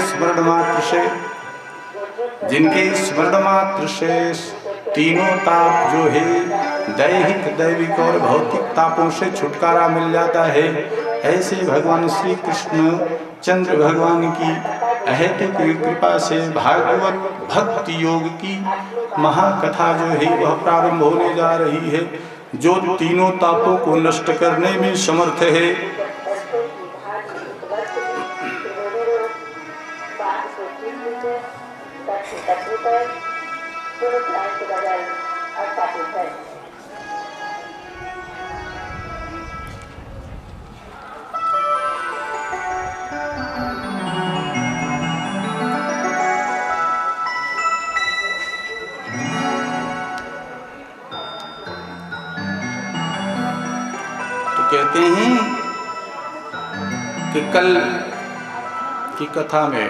स्मरण मात्र से, जिनके स्मरण मात्र से तीनों ताप जो है दैहिक, दैविक और भौतिक तापों से छुटकारा मिल जाता है, ऐसे भगवान श्री कृष्ण चंद्र भगवान की अहेतुक कृपा से भागवत भक्ति योग की महाकथा जो है वह प्रारंभ होने जा रही है, जो तीनों तापों को नष्ट करने में समर्थ है। कहते हैं कि कल की कथा में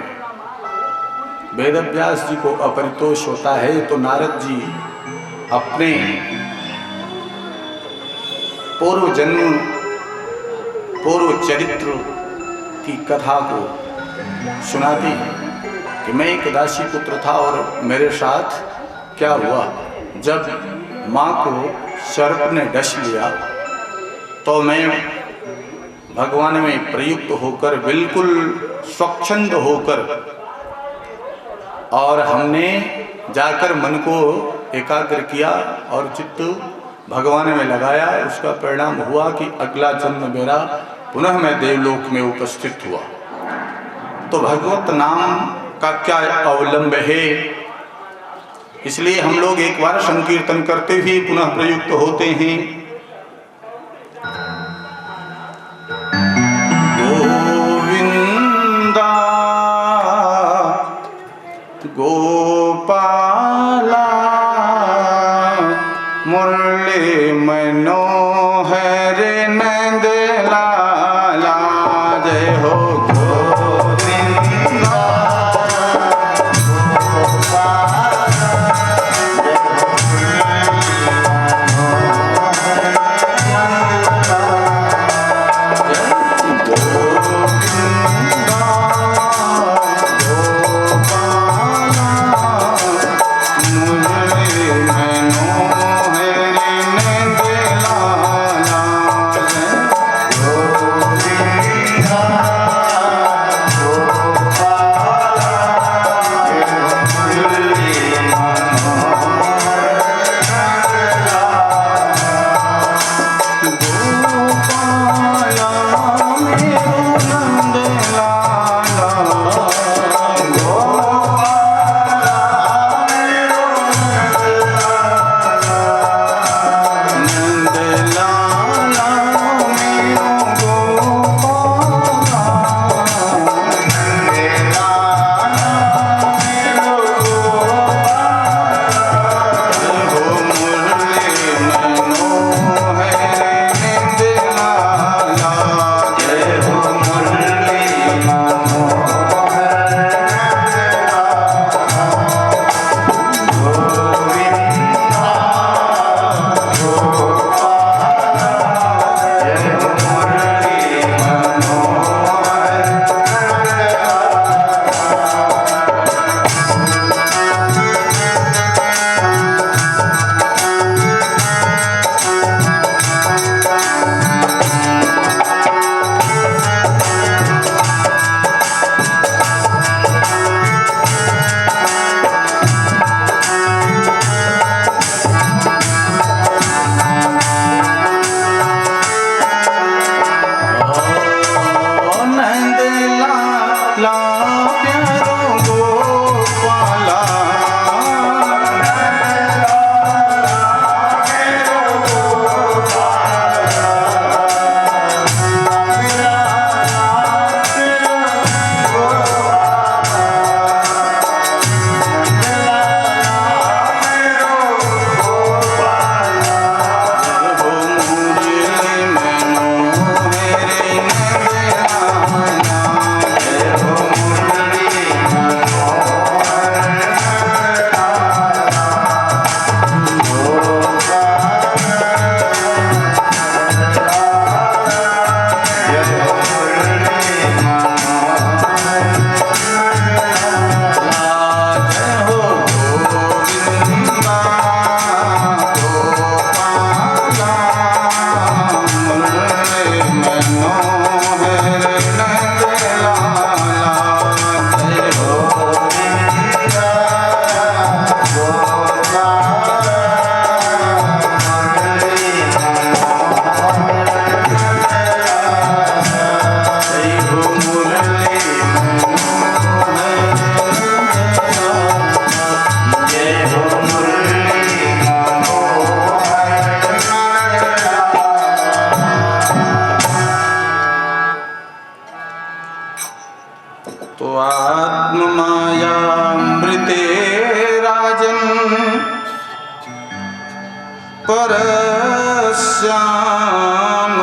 वेदव्यास जी को अपरितोष होता है तो नारद जी अपने पूर्व जन्म, पूर्व चरित्र की कथा को सुनाती कि मैं एक दासी पुत्र था और मेरे साथ क्या हुआ, जब माँ को सर्प ने डस लिया तो मैं भगवान में प्रयुक्त होकर, बिल्कुल स्वच्छंद होकर, और हमने जाकर मन को एकाग्र किया और चित्त भगवान में लगाया। उसका परिणाम हुआ कि अगला जन्म मेरा पुनः मैं देवलोक में उपस्थित हुआ। तो भगवत नाम का क्या अवलंब है, इसलिए हम लोग एक बार संकीर्तन करते ही पुनः प्रयुक्त होते हैं। गोपाला मुरली मनोहर नंद लाला, जय हो गोविंदा।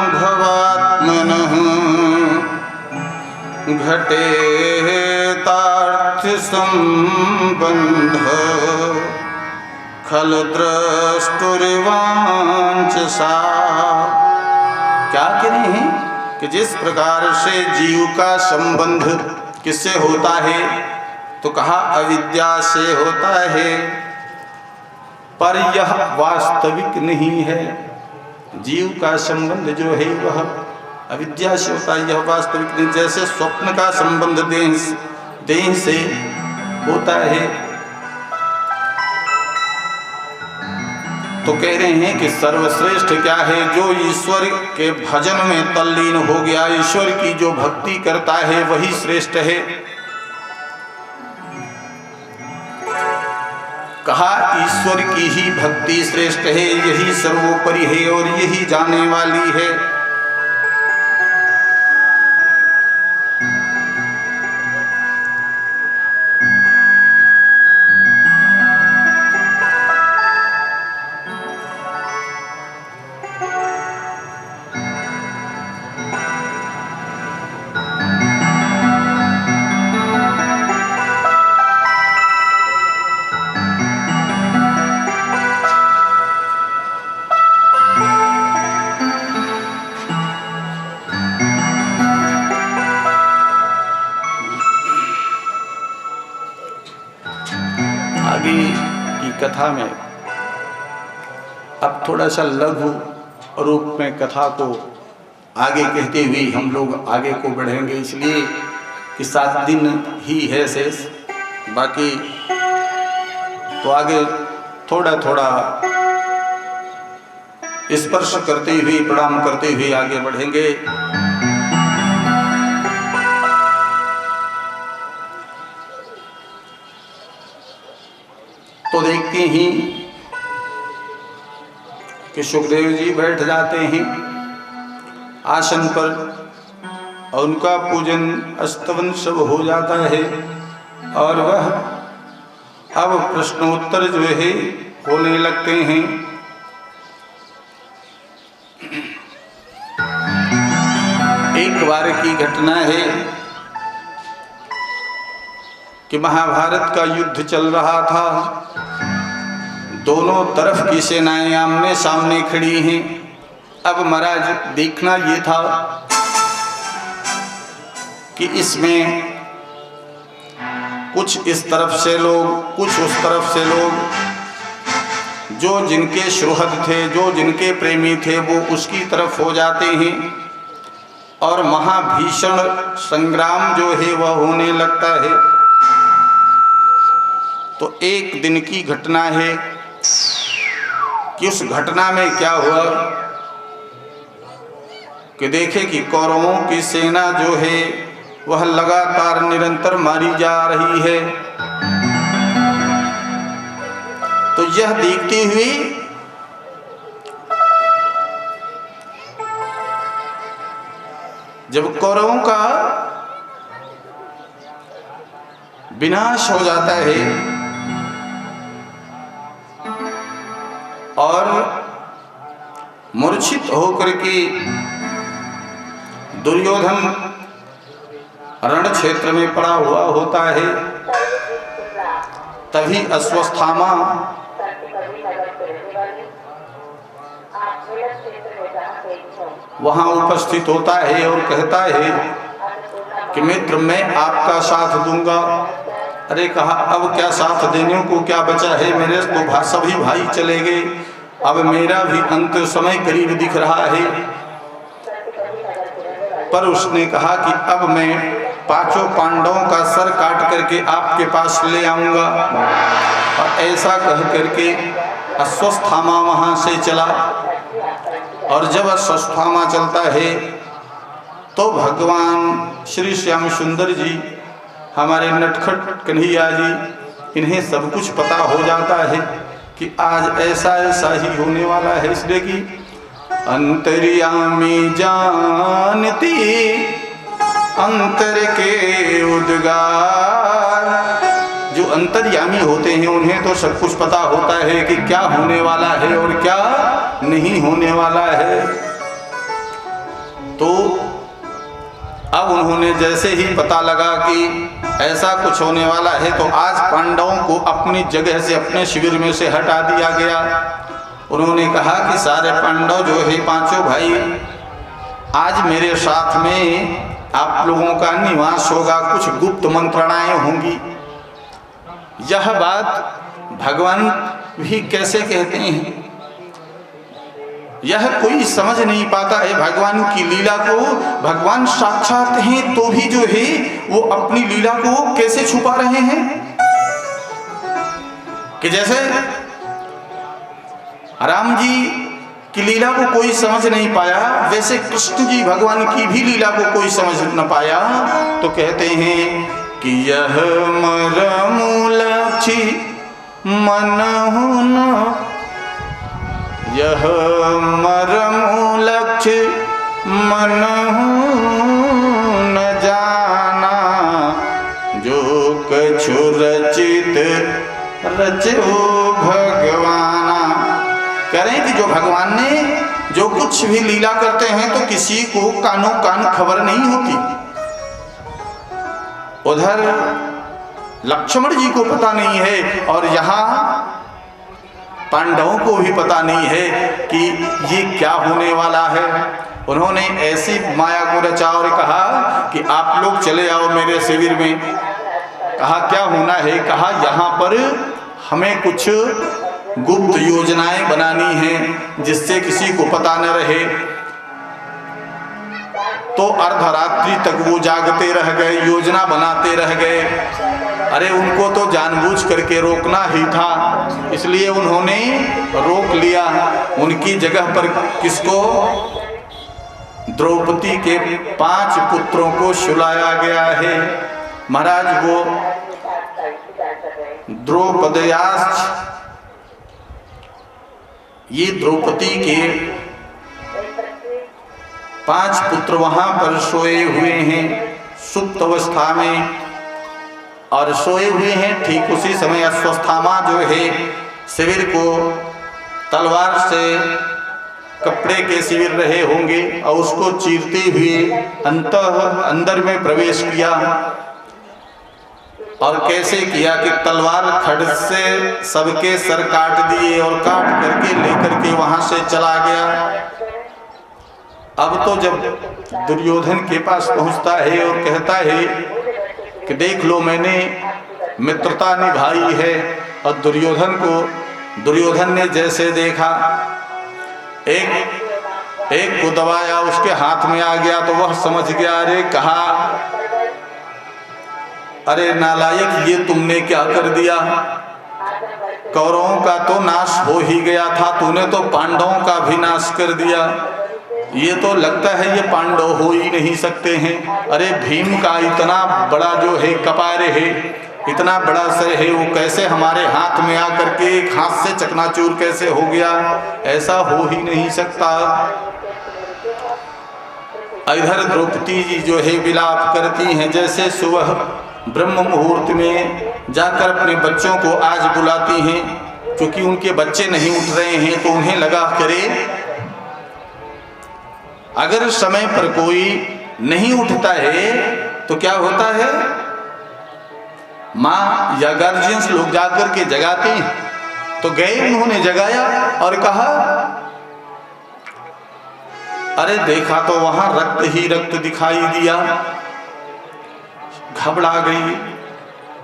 स्वानुभवात्मनः घटेतार्थ संबंध खल द्रष्टुर्वांछसा। क्या कह रहे हैं कि जिस प्रकार से जीव का संबंध किससे होता है, तो कहा अविद्या से होता है, पर यह वास्तविक नहीं है। जीव का संबंध जो है वह अविद्या से होता है, यह वास्तविक नहीं। जैसे स्वप्न का संबंध देह से होता है। तो कह रहे हैं कि सर्वश्रेष्ठ क्या है, जो ईश्वर के भजन में तल्लीन हो गया, ईश्वर की जो भक्ति करता है वही श्रेष्ठ है। कहा ईश्वर की ही भक्ति श्रेष्ठ है, यही सर्वोपरि है और यही जाने वाली है। कथा में अब थोड़ा सा लघु रूप में कथा को आगे कहते हुए हम लोग आगे को बढ़ेंगे, इसलिए कि 7 दिन ही है शेष, बाकी तो आगे थोड़ा थोड़ा स्पर्श करते हुए प्रणाम करते हुए आगे बढ़ेंगे। तो देखते हैं कि सुखदेव जी बैठ जाते हैं आसन पर और उनका पूजन स्तवन सब हो जाता है और वह अब प्रश्नोत्तर जो है होने लगते हैं। एक बार की घटना है कि महाभारत का युद्ध चल रहा था, दोनों तरफ की सेनाएं आमने सामने खड़ी हैं। अब महाराज देखना ये था कि इसमें कुछ इस तरफ से लोग, कुछ उस तरफ से लोग, जो जिनके सुहृद थे, जो जिनके प्रेमी थे, वो उसकी तरफ हो जाते हैं और महाभीषण संग्राम जो है वह होने लगता है। तो एक दिन की घटना है कि उस घटना में क्या हुआ कि देखे कि कौरवों की सेना जो है वह लगातार निरंतर मारी जा रही है। तो यह देखते हुए जब कौरवों का विनाश हो जाता है और मूर्छित होकर के दुर्योधन रण क्षेत्र में पड़ा हुआ होता है, तभी अश्वत्थामा वहां उपस्थित होता है और कहता है कि मित्र मैं आपका साथ दूंगा। अरे कहा अब क्या साथ देने को क्या बचा है, मेरे तो सभी भाई चले गए, अब मेरा भी अंत समय करीब दिख रहा है। पर उसने कहा कि अब मैं 5 पांडवों का सर काट करके आपके पास ले आऊंगा। और ऐसा कह करके अश्वत्थामा वहां से चला। और जब अश्वत्थामा चलता है तो भगवान श्री श्याम सुंदर जी, हमारे नटखट कन्हैया जी, इन्हें सब कुछ पता हो जाता है कि आज ऐसा ऐसा ही होने वाला है। इसलिए कि अंतर्यामी जानती अंतर के उद्गार, जो अंतर्यामी होते हैं उन्हें तो सब कुछ पता होता है कि क्या होने वाला है और क्या नहीं होने वाला है। उन्हें जैसे ही पता लगा कि ऐसा कुछ होने वाला है तो आज पांडवों को अपनी जगह से, अपने शिविर में से हटा दिया गया। उन्होंने कहा कि सारे पांडव जो है, पांचों भाई, आज मेरे साथ में आप लोगों का निवास होगा, कुछ गुप्त मंत्रणाएं होंगी। यह बात भगवान भी कैसे कहते हैं, यह कोई समझ नहीं पाता है भगवान की लीला को। भगवान साक्षात हैं तो भी जो है वो अपनी लीला को कैसे छुपा रहे हैं कि जैसे राम जी की लीला को कोई समझ नहीं पाया, वैसे कृष्ण जी भगवान की भी लीला को कोई समझ न पाया। तो कहते हैं कि यह मरमूलक्षी मनहु न, यह मरमूलक्ष मनहु न जाना, जो कछु रचित रचो भगवाना। कह रहे हैं कि जो भगवान ने जो कुछ भी लीला करते हैं तो किसी को कानो कान खबर नहीं होती। उधर लक्ष्मण जी को पता नहीं है और यहाँ पांडवों को भी पता नहीं है कि ये क्या होने वाला है। उन्होंने ऐसी माया को रचा और कहा कि आप लोग चले आओ मेरे शिविर में। कहा क्या होना है, कहा यहाँ पर हमें कुछ गुप्त योजनाएं बनानी हैं जिससे किसी को पता न रहे। तो अर्धरात्रि तक वो जागते रह गए, योजना बनाते रह गए। अरे उनको तो जानबूझ करके रोकना ही था, इसलिए उन्होंने रोक लिया। उनकी जगह पर किसको? द्रौपदी के 5 पुत्रों को सुलाया गया है। महाराज वो द्रौपदयाश्च, ये द्रौपदी के 5 पुत्र वहां पर सोए हुए हैं सुप्त अवस्था में, और सोए हुए हैं। ठीक उसी समय अश्वस्थामा जो है शिविर को तलवार से कपड़े के शिविर रहे होंगे और उसको चीरते हुए अंदर में प्रवेश किया। और कैसे किया कि तलवार खड्ग से सबके सर काट दिए और काट करके लेकर के वहां से चला गया। अब तो जब दुर्योधन के पास पहुंचता है और कहता है कि देख लो मैंने मित्रता निभाई है, और दुर्योधन ने जैसे देखा एक को दबाया, उसके हाथ में आ गया तो वह समझ गया। अरे कहा, अरे नालायक ये तुमने क्या कर दिया, कौरवों का तो नाश हो ही गया था, तूने तो पांडवों का भी नाश कर दिया। ये तो लगता है ये पांडव हो ही नहीं सकते हैं। अरे भीम का इतना बड़ा जो है कपार है, इतना बड़ा सर है, वो कैसे हमारे हाथ में आकर के एक हाथ से चकनाचूर कैसे हो गया, ऐसा हो ही नहीं सकता। इधर द्रौपदी जी जो है विलाप करती हैं, जैसे सुबह ब्रह्म मुहूर्त में जाकर अपने बच्चों को आज बुलाती हैं, क्योंकि उनके बच्चे नहीं उठ रहे हैं। तो उन्हें लगा करे अगर समय पर कोई नहीं उठता है तो क्या होता है, माँ या गार्जियंस लोग जाकर के जगाते हैं। तो गए, उन्होंने जगाया और कहा, अरे देखा तो वहां रक्त ही रक्त दिखाई दिया। घबरा गई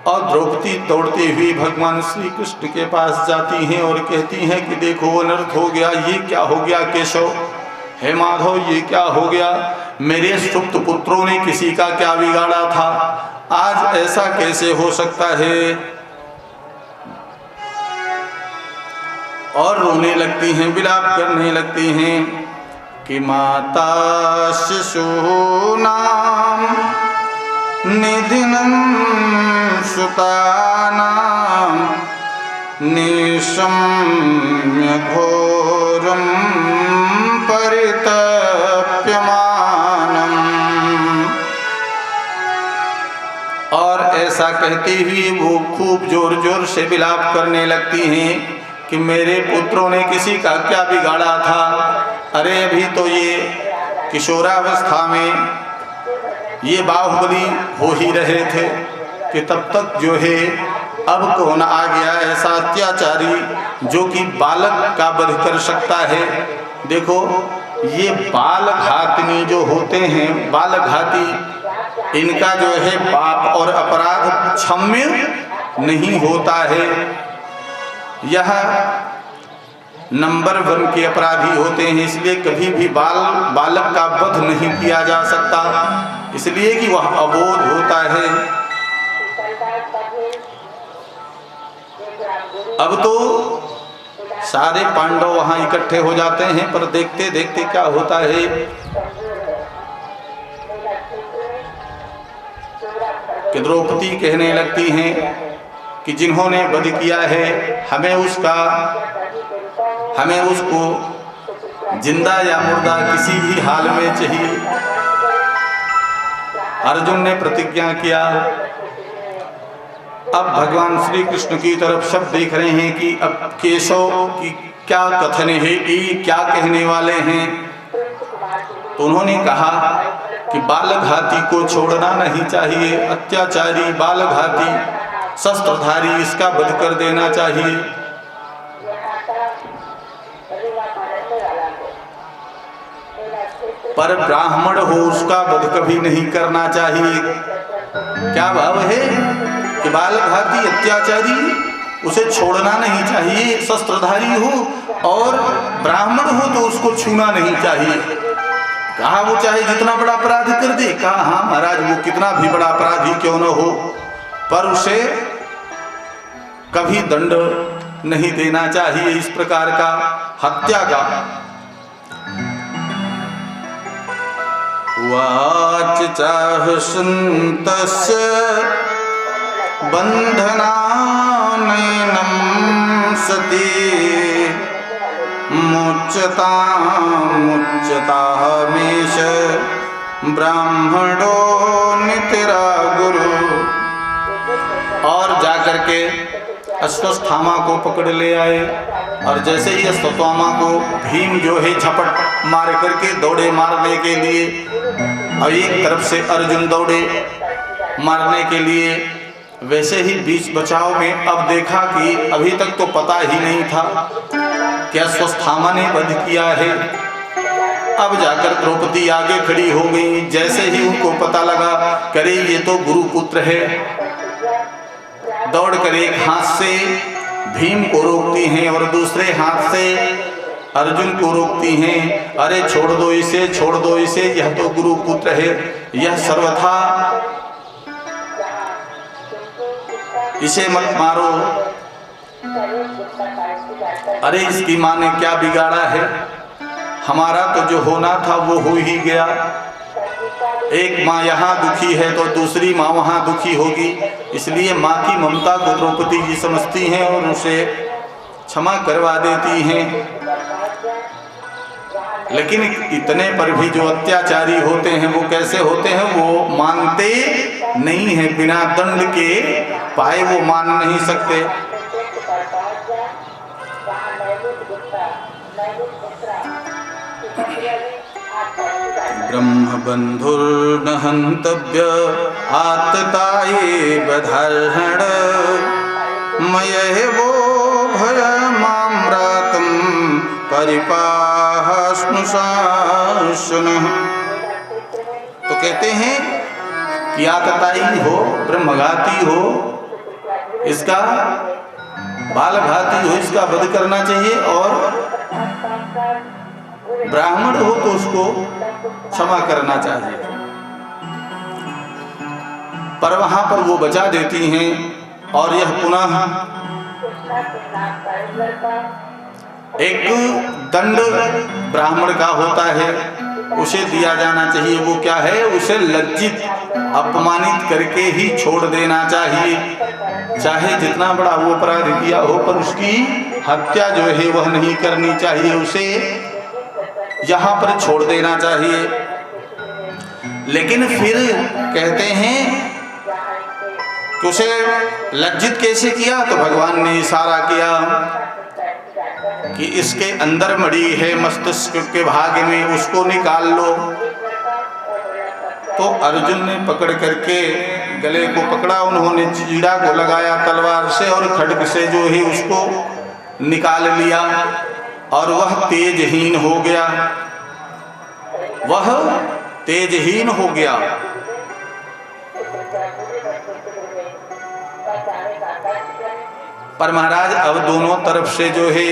और द्रौपदी दौड़ती हुई भगवान श्री कृष्ण के पास जाती हैं और कहती हैं कि देखो अनर्थ हो गया, ये क्या हो गया केशव, हे माधव ये क्या हो गया, मेरे सुप्त पुत्रों ने किसी का क्या बिगाड़ा था, आज ऐसा कैसे हो सकता है। और रोने लगती हैं, विलाप करने लगती हैं कि माता शिशु नाम निधिनं सुतानां निशम्य घोरं परितप्यमानम्। और ऐसा कहती हुई वो खूब जोर जोर से विलाप करने लगती हैं कि मेरे पुत्रों ने किसी का क्या बिगाड़ा था। अरे अभी तो ये किशोरावस्था में ये बाहुबली हो ही रहे थे कि तब तक जो है अब कौन आ गया ऐसा अत्याचारी जो कि बालक का वध कर सकता है। देखो ये बालघातनी जो होते हैं, बालघाती, इनका जो है पाप और अपराध क्षम्य नहीं होता है। यह नंबर 1 के अपराधी होते हैं, इसलिए कभी भी बालक का वध नहीं किया जा सकता, इसलिए कि वह अबोध होता है। अब तो सारे पांडव वहां इकट्ठे हो जाते हैं, पर देखते देखते क्या होता है कि द्रौपदी कहने लगती हैं कि जिन्होंने वध किया है हमें उसको जिंदा या मुर्दा किसी भी हाल में चाहिए। अर्जुन ने प्रतिज्ञा किया। अब भगवान श्री कृष्ण की तरफ सब देख रहे हैं कि अब केशव की क्या कथन है, ये क्या कहने वाले हैं। तो उन्होंने कहा कि बालघाती को छोड़ना नहीं चाहिए, अत्याचारी बालघाती शस्त्रधारी इसका वध कर देना चाहिए। पर ब्राह्मण हो उसका वध कभी नहीं करना चाहिए। क्या भाव है कि बालघाती अत्याचारी उसे छोड़ना नहीं चाहिए, शस्त्रधारी हो और ब्राह्मण हो तो उसको छूना नहीं चाहिए। कहा वो चाहे जितना बड़ा अपराध कर दे, कहा हाँ महाराज वो कितना भी बड़ा अपराधी क्यों न हो, पर उसे कभी दंड नहीं देना चाहिए इस प्रकार का हत्या का। वाच चाह सुन्तस्य बंधनानयनम सती मुच्यता मुच्यतामेष ब्राह्मणो नितिरा गुरु। और जाकर के अश्वत्थामा को पकड़ ले आए, और जैसे ही अश्वत्थामा को भीम जो है झपट मार करके दौड़े मारने के लिए, और एक तरफ से अर्जुन दौड़े मारने के लिए, वैसे ही बीच बचाव में अब देखा कि अभी तक तो पता ही नहीं था कि अश्वत्थामा ने वध किया है। अब जाकर द्रौपदी आगे खड़ी हो गई। जैसे ही उनको पता लगा करे ये तो गुरुपुत्र है, दौड़ कर एक हाथ से भीम को रोकती हैं और दूसरे हाथ से अर्जुन को रोकती हैं। अरे छोड़ दो इसे, छोड़ दो इसे, यह तो गुरुपुत्र है, यह सर्वथा इसे मत मारो। अरे इसकी माँ ने क्या बिगाड़ा है, हमारा तो जो होना था वो हो ही गया। एक माँ यहाँ दुखी है तो दूसरी माँ वहाँ दुखी होगी, इसलिए माँ की ममता को द्रौपदी जी समझती हैं और उसे क्षमा करवा देती हैं। लेकिन इतने पर भी जो अत्याचारी होते हैं वो कैसे होते हैं, वो मानते नहीं हैं, बिना दंड के पाए वो मान नहीं सकते। ब्रह्म बंधुर्न हन्तव्य आतताये बधार्हण मयेवो भयमाम्रातं परिपाहस्नुशासनः। तो कहते हैं कि आतताई हो, ब्रह्मघाती हो, इसका बालघाती हो, इसका वध करना चाहिए, और ब्राह्मण हो तो उसको क्षमा करना चाहिए। पर वहां पर वो बचा देती हैं, और यह पुनः एक दंड ब्राह्मण का होता है, उसे दिया जाना चाहिए। वो क्या है, उसे लज्जित अपमानित करके ही छोड़ देना चाहिए। चाहे जितना बड़ा वो अपराध किया हो, पर उसकी हत्या जो है वह नहीं करनी चाहिए, उसे यहाँ पर छोड़ देना चाहिए। लेकिन फिर कहते हैं कि उसे लज्जित कैसे किया, तो भगवान ने इशारा किया कि इसके अंदर मड़ी है मस्तिष्क के भाग में, उसको निकाल लो। तो अर्जुन ने पकड़ करके गले को पकड़ा, उन्होंने चीड़ा को लगाया तलवार से और खड्ग से जो है उसको निकाल लिया और वह तेजहीन हो गया, वह तेजहीन हो गया। पर महाराज अब दोनों तरफ से जो है,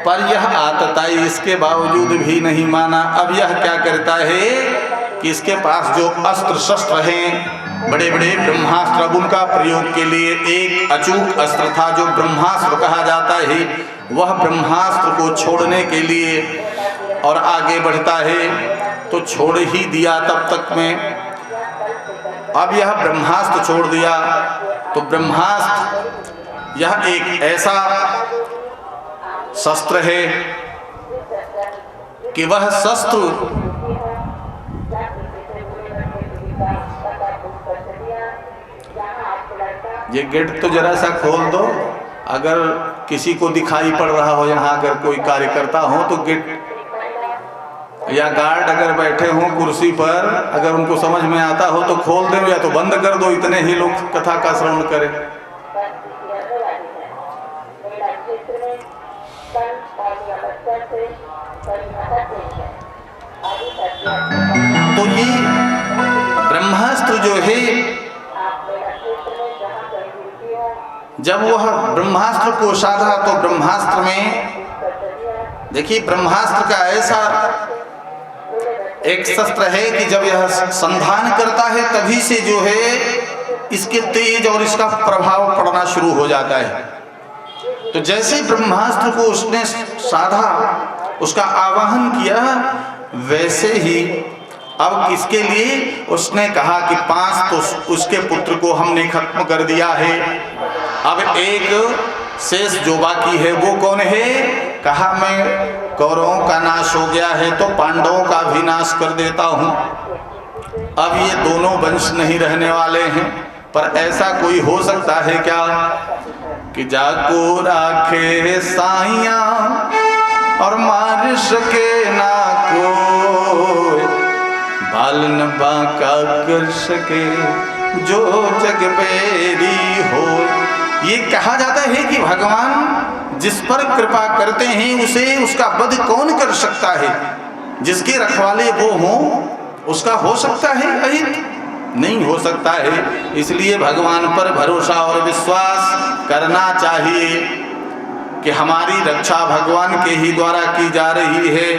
पर यह आतताई इसके बावजूद भी नहीं माना। अब यह क्या करता है कि इसके पास जो अस्त्र शस्त्र हैं, बड़े बड़े ब्रह्मास्त्र, अब उनका प्रयोग के लिए एक अचूक अस्त्र था जो ब्रह्मास्त्र कहा जाता है, वह ब्रह्मास्त्र को छोड़ने के लिए और आगे बढ़ता है। तो छोड़ ही दिया तब तक में। अब यह ब्रह्मास्त्र छोड़ दिया तो ब्रह्मास्त्र यह एक ऐसा शस्त्र है कि वह शस्त्र ये गेट तो जरा सा खोल दो, अगर किसी को दिखाई पड़ रहा हो यहाँ अगर कोई कार्यकर्ता हो तो गेट, या गार्ड अगर बैठे हों कुर्सी पर, अगर उनको समझ में आता हो तो खोल दो या तो बंद कर दो, इतने ही लोग कथा का श्रवण करें। तो ये ब्रह्मास्त्र जो है, जब वह ब्रह्मास्त्र को साधा तो ब्रह्मास्त्र में देखिए, ब्रह्मास्त्र का ऐसा एक शस्त्र है कि जब यह संधान करता है तभी से जो है इसके तेज और इसका प्रभाव पड़ना शुरू हो जाता है। तो जैसे ब्रह्मास्त्र को उसने साधा, उसका आवाहन किया, वैसे ही अब किसके लिए उसने कहा कि 5 तो उसके पुत्र को हमने खत्म कर दिया है, अब एक शेष जो बाकी है वो कौन है? कहा मैं कौरवों का नाश हो गया है तो पांडवों का भी नाश कर देता हूँ। अब ये दोनों वंश नहीं रहने वाले हैं, पर ऐसा कोई हो सकता है क्या कि जाको राखे साइया और मार सके ना कोई, बाल न बांका कर सके जो जग बेरी हो। ये कहा जाता है कि भगवान जिस पर कृपा करते हैं उसे उसका वध कौन कर सकता है? जिसके रखवाले वो हों उसका हो सकता है अहित? नहीं हो सकता है। इसलिए भगवान पर भरोसा और विश्वास करना चाहिए कि हमारी रक्षा भगवान के ही द्वारा की जा रही है,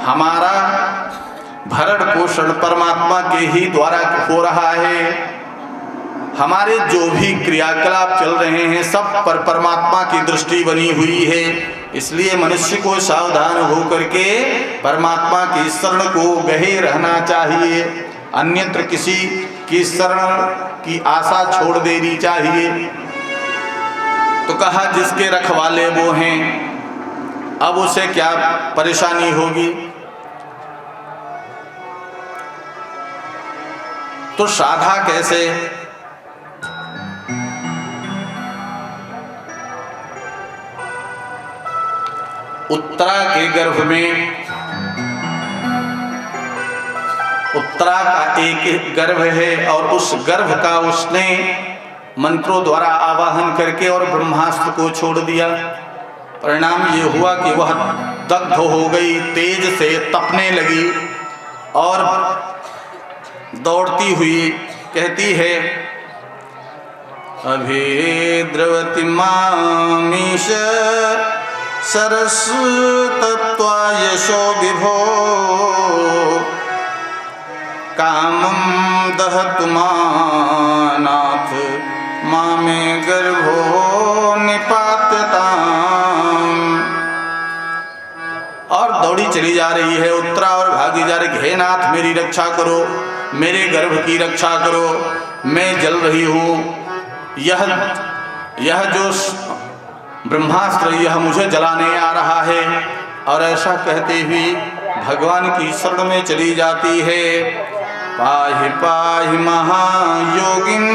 हमारा भरण पोषण परमात्मा के ही द्वारा हो रहा है, हमारे जो भी क्रियाकलाप चल रहे हैं सब पर परमात्मा की दृष्टि बनी हुई है। इसलिए मनुष्य को सावधान होकर के परमात्मा की शरण को गहे रहना चाहिए, अन्यत्र किसी की शरण की आशा छोड़ देनी चाहिए। तो कहा जिसके रखवाले वो हैं, अब उसे क्या परेशानी होगी? तो साधा कैसे? उत्तरा के गर्भ में, उत्तरा का एक गर्भ है और उस गर्भ का उसने मंत्रों द्वारा आवाहन करके और ब्रह्मास्त्र को छोड़ दिया। परिणाम ये हुआ कि वह दग्ध हो गई, तेज से तपने लगी और दौड़ती हुई कहती है अभिद्रवति मामीश सरस तत्वा यशो विभो कामं दहतु मानाथ मामे गर्भो निपात्यताम। और दौड़ी चली जा रही है उत्तरा और भागी जा रही, हे नाथ मेरी रक्षा करो, मेरे गर्भ की रक्षा करो, मैं जल रही हूँ, यह जो ब्रह्मास्त्र यह मुझे जलाने आ रहा है। और ऐसा कहते हुए भगवान की शरण में चली जाती है। पाहि पाहि महायोगिन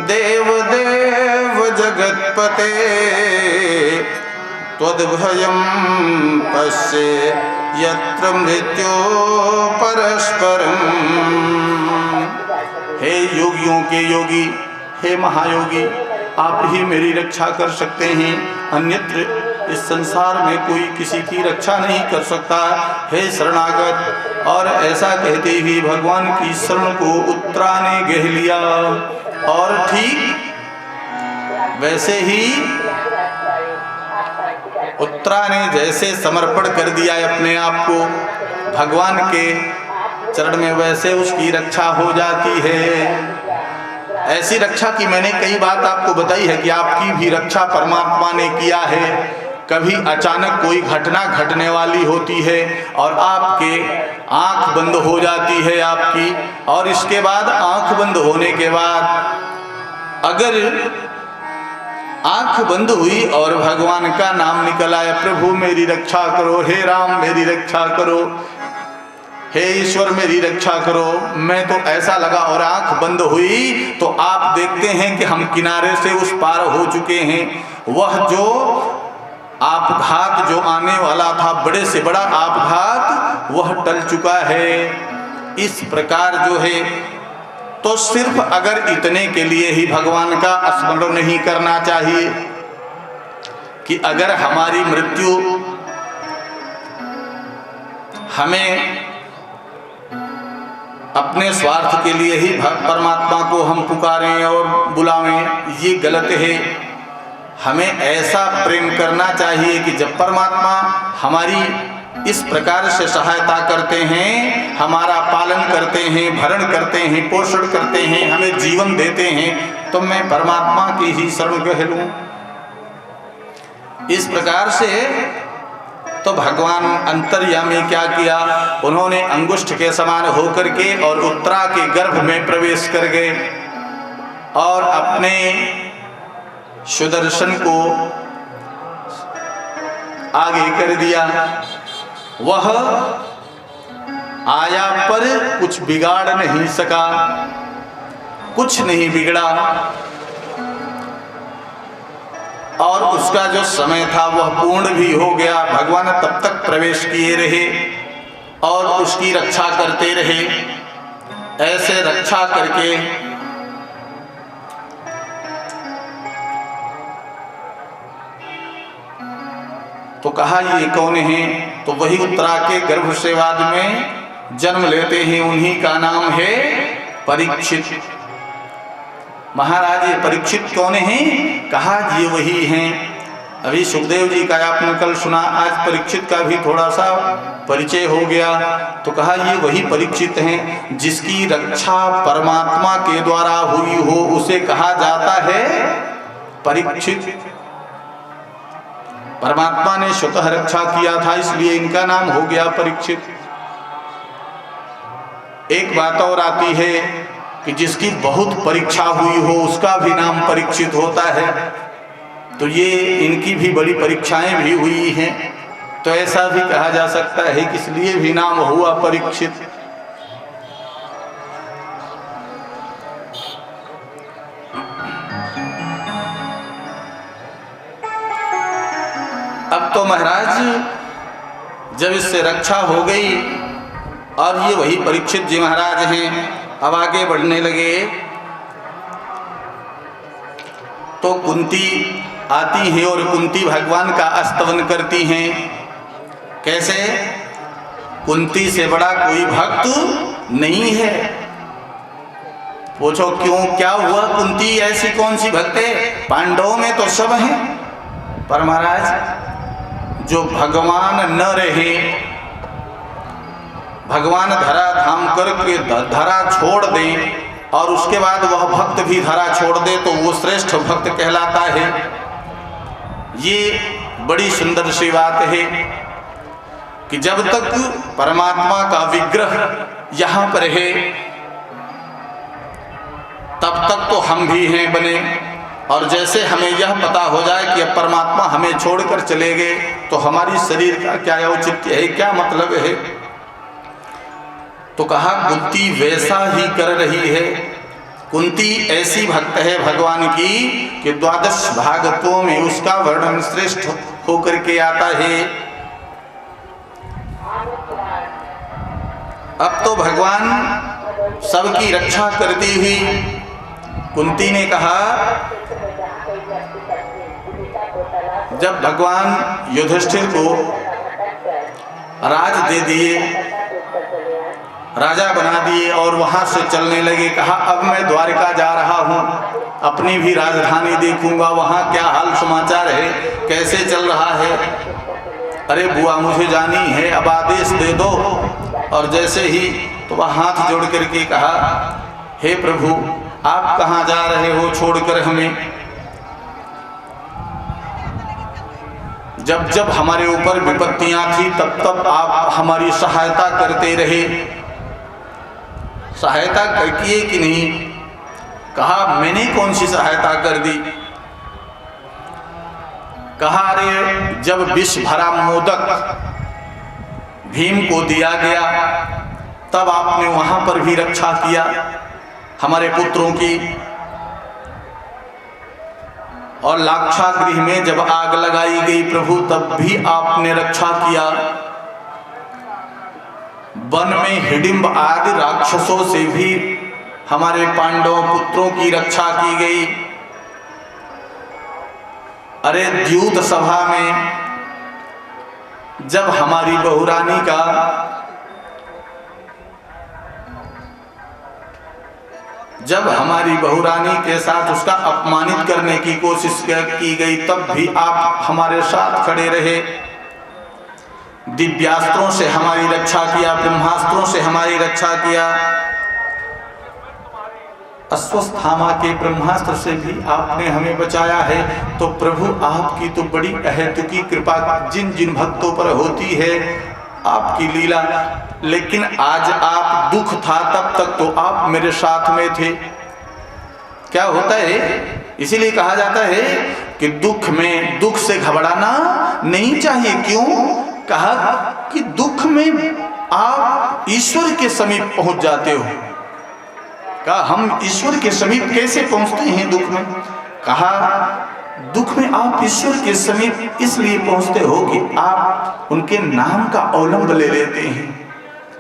देव देव जगतपते त्वद्भयं पश्ये यत्र मृत्यो परस्परम। हे योगियों के योगी, हे महायोगी, आप ही मेरी रक्षा कर सकते हैं, अन्यत्र इस संसार में कोई किसी की रक्षा नहीं कर सकता। हे शरणागत। और ऐसा कहते ही भगवान की शरण को उत्तरा ने गह लिया और ठीक वैसे ही उत्तरा ने जैसे समर्पण कर दिया अपने आप को भगवान के चरण में, वैसे उसकी रक्षा हो जाती है। ऐसी रक्षा की मैंने कई बात आपको बताई है कि आपकी भी रक्षा परमात्मा ने किया है। कभी अचानक कोई घटना घटने वाली होती है और आपके आंख बंद हो जाती है आपकी, और इसके बाद आंख बंद होने के बाद अगर आंख बंद हुई और भगवान का नाम निकल आया, प्रभु मेरी रक्षा करो, हे राम मेरी रक्षा करो, हे ईश्वर मेरी रक्षा करो, मैं तो ऐसा लगा और आंख बंद हुई तो आप देखते हैं कि हम किनारे से उस पार हो चुके हैं। वह जो आपघात जो आने वाला था, बड़े से बड़ा आपघात, वह टल चुका है। इस प्रकार जो है, तो सिर्फ अगर इतने के लिए ही भगवान का स्मरण नहीं करना चाहिए कि अगर हमारी मृत्यु हमें अपने स्वार्थ के लिए ही परमात्मा को हम पुकारें और बुलावें, ये गलत है। हमें ऐसा प्रेम करना चाहिए कि जब परमात्मा हमारी इस प्रकार से सहायता करते हैं, हमारा पालन करते हैं, भरण करते हैं, पोषण करते हैं, हमें जीवन देते हैं, तो मैं परमात्मा की ही शरण गह लूं। इस प्रकार से तो भगवान अंतर्यामी क्या किया, उन्होंने अंगुष्ठ के समान होकर के और उत्तरा के गर्भ में प्रवेश कर गए और अपने सुदर्शन को आगे कर दिया। वह आया पर कुछ बिगाड़ नहीं सका, कुछ नहीं बिगड़ा, और उसका जो समय था वह पूर्ण भी हो गया। भगवान तब तक प्रवेश किए रहे और उसकी रक्षा करते रहे। ऐसे रक्षा करके तो कहा ये कौन है, तो वही उत्तरा के गर्भ से बाद में जन्म लेते हैं, उन्हीं का नाम है परीक्षित। महाराज ये परीक्षित कौन है, कहा ये वही हैं। अभी सुखदेव जी का आपने कल सुना, आज परीक्षित का भी थोड़ा सा परिचय हो गया। तो कहा ये वही परीक्षित हैं जिसकी रक्षा परमात्मा के द्वारा हुई हो, उसे कहा जाता है परीक्षित। परमात्मा ने स्वतः रक्षा किया था, इसलिए इनका नाम हो गया परीक्षित। एक बात और आती है कि जिसकी बहुत परीक्षा हुई हो उसका भी नाम परीक्षित होता है। तो ये इनकी भी बड़ी परीक्षाएं भी हुई हैं, तो ऐसा भी कहा जा सकता है कि इसलिए भी नाम हुआ परीक्षित। अब तो महाराज जब इससे रक्षा हो गई और ये वही परीक्षित जी महाराज हैं, अब आगे बढ़ने लगे तो कुंती आती हैं और कुंती भगवान का स्तवन करती हैं। कैसे? कुंती से बड़ा कोई भक्त नहीं है। पूछो क्यों, क्या हुआ? कुंती ऐसी कौन सी भक्त है? पांडवों में तो सब हैं, पर महाराज जो भगवान न रहे, भगवान धरा धाम करके धरा छोड़ दें और उसके बाद वह भक्त भी धरा छोड़ दे तो वो श्रेष्ठ भक्त कहलाता है। ये बड़ी सुंदर सी बात है कि जब तक परमात्मा का विग्रह यहाँ पर है तब तक तो हम भी हैं बने, और जैसे हमें यह पता हो जाए कि अब परमात्मा हमें छोड़कर चले गए तो हमारी शरीर का क्या औचित्य है, क्या मतलब है। तो कहा कुंती वैसा ही कर रही है कुंती ऐसी भक्त है भगवान की कि 12 भागवतों में उसका वर्णन श्रेष्ठ होकर के आता है। अब तो भगवान सबकी रक्षा करती हुई कुंती ने कहा, जब भगवान युधिष्ठिर को राज दे दिए, राजा बना दिए और वहां से चलने लगे, कहा अब मैं द्वारिका जा रहा हूं, अपनी भी राजधानी देखूंगा, वहां क्या हाल समाचार है, कैसे चल रहा है। अरे बुआ मुझे जानी है, अब आदेश दे दो। और जैसे ही तो वह हाथ जोड़ करके कहा, हे प्रभु आप कहाँ जा रहे हो छोड़कर हमें? जब जब हमारे ऊपर विपत्तियां थी तब तब आप हमारी सहायता करते रहे, सहायता किए कि नहीं? कहा मैंने कौन सी सहायता कर दी? कहा अरे जब विष भरा मोदक भीम को दिया गया तब आपने वहां पर भी रक्षा किया हमारे पुत्रों की, और लाक्षागृह में जब आग लगाई गई प्रभु तब भी आपने रक्षा किया। वन में हिडिंब आदि राक्षसों से भी हमारे पांडव पुत्रों की रक्षा की गई। अरे द्यूत सभा में जब हमारी बहुरानी का जब हमारी बहुरानी के साथ उसका अपमानित करने की कोशिश की गई तब भी आप हमारे साथ खड़े रहे। दिव्यास्त्रों से हमारी रक्षा किया, ब्रह्मास्त्रों से हमारी रक्षा किया, अश्वत्थामा के ब्रह्मास्त्र से भी आपने हमें बचाया है। तो प्रभु आपकी तो बड़ी अहेतुकी कृपा जिन जिन भक्तों पर होती है आपकी लीला। लेकिन आज आप दुख था तब तक तो आप मेरे साथ में थे। क्या होता है, इसीलिए कहा जाता है कि दुख में दुख से घबराना नहीं चाहिए। क्यों? कहा कि दुख में आप ईश्वर के समीप पहुंच जाते हो। कहा हम ईश्वर के समीप कैसे पहुंचते हैं दुख में? कहा दुख में आप ईश्वर के समीप इसलिए पहुंचते हो कि आप उनके नाम का अवलंब ले लेते हैं,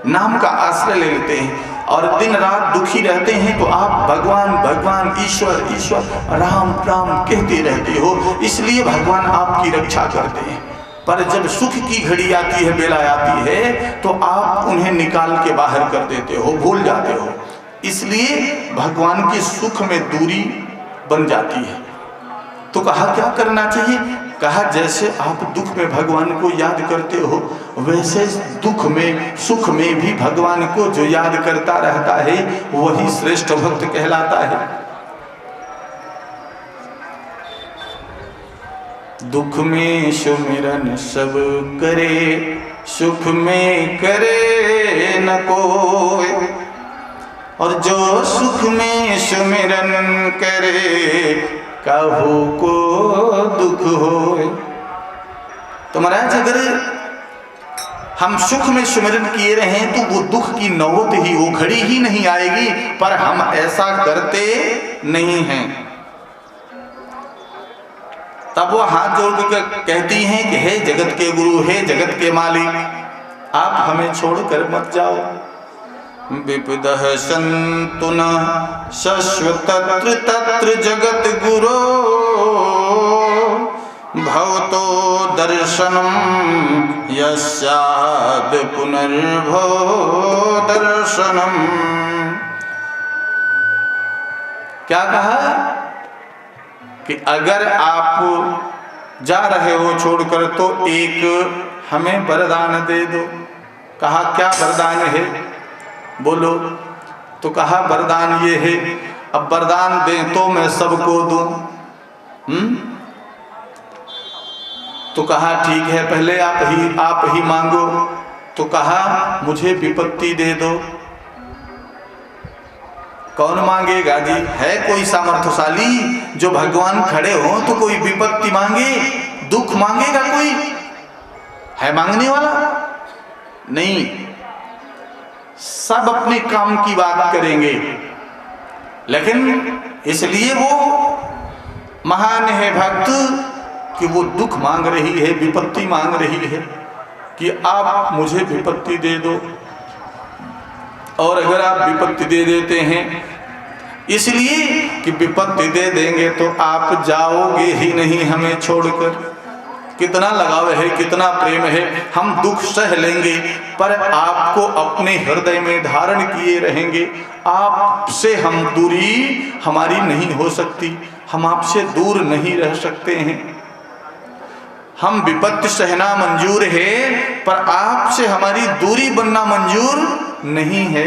नाम का आश्रय ले लेते हैं, और दिन रात दुखी रहते हैं तो आप भगवान भगवान ईश्वर ईश्वर राम राम कहते रहते हो, इसलिए भगवान आपकी रक्षा करते हैं। पर जब सुख की घड़ी आती है, बेला आती है, तो आप उन्हें निकाल के बाहर कर देते हो, भूल जाते हो। इसलिए भगवान के सुख में दूरी बन जाती है। तो कहा क्या करना चाहिए? कहा जैसे आप दुख में भगवान को याद करते हो, वैसे दुख में सुख में भी भगवान को जो याद करता रहता है वही श्रेष्ठ भक्त कहलाता है। दुख में सुमिरन सब करे, सुख में करे न कोई, और जो सुख में सुमिरन करे काहू को दुख होए। तो महाराज अगर हम सुख में सुमिरन किए रहें तो वो दुख की नौबत ही, वो घड़ी ही नहीं आएगी, पर हम ऐसा करते नहीं हैं। तब वो हाथ जोड़ कर कहती हैं कि हे जगत के गुरु, हे जगत के मालिक, आप हमें छोड़कर मत जाओ। विपदः सन्तु न शश्वतत्र तत्र जगत गुरो, भवतो दर्शनम यस्याद् पुनर्भो दर्शनम। क्या कहा कि अगर आप जा रहे हो छोड़कर तो एक हमें वरदान दे दो। कहा क्या वरदान है, बोलो। तो कहा वरदान ये है, अब वरदान दें तो मैं सबको दूं। तो कहा ठीक है, पहले आप ही मांगो। तो कहा मुझे विपत्ति दे दो। कौन मांगेगा जी? है कोई सामर्थ्यशाली जो भगवान खड़े हो तो कोई विपत्ति मांगे, दुख मांगेगा कोई? है मांगने वाला? नहीं। सब अपने काम की बात करेंगे। लेकिन इसलिए वो महान है भक्त कि वो दुख मांग रही है, विपत्ति मांग रही है कि आप मुझे विपत्ति दे दो। और अगर आप विपत्ति दे देते हैं इसलिए कि विपत्ति दे देंगे तो आप जाओगे ही नहीं हमें छोड़कर। कितना लगाव है, कितना प्रेम है, हम दुख सह लेंगे पर आपको अपने हृदय में धारण किए रहेंगे। आपसे हम दूरी हमारी नहीं हो सकती, हम आपसे दूर नहीं रह सकते हैं। हम विपत्ति सहना मंजूर है पर आपसे हमारी दूरी बनना मंजूर नहीं है।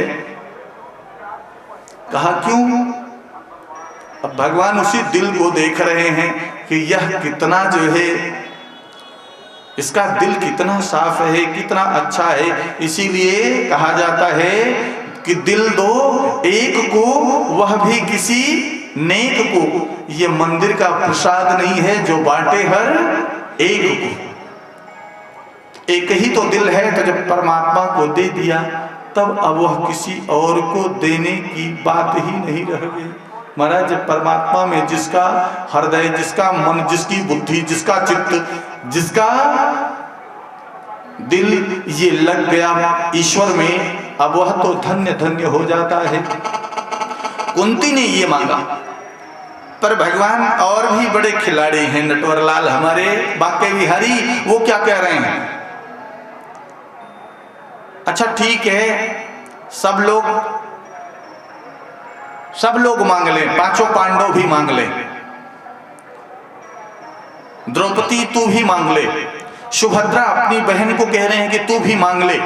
कहा क्यों? अब भगवान उसी दिल को देख रहे हैं कि यह कितना जो है, इसका दिल कितना साफ है, कितना अच्छा है। इसीलिए कहा जाता है कि दिल दो एक को, वह भी किसी नेक को। ये मंदिर का प्रसाद नहीं है जो बांटे हर एक को। एक ही तो दिल है, तो जब परमात्मा को दे दिया तब अब वह किसी और को देने की बात ही नहीं रह गई। महाराज, जब परमात्मा में जिसका हृदय, जिसका मन, जिसकी बुद्धि, जिसका चित्त, जिसका दिल ये लग गया ईश्वर में, अब वह तो धन्य धन्य हो जाता है। कुंती ने ये मांगा पर भगवान और भी बड़े खिलाड़ी हैं। नटवरलाल हमारे बाके बिहारी, वो क्या कह रहे हैं? अच्छा ठीक है, सब लोग मांग ले, पांचों पांडव भी मांग ले, द्रौपदी तू भी मांग ले, सुभद्रा अपनी बहन को कह रहे हैं कि तू भी मांग ले,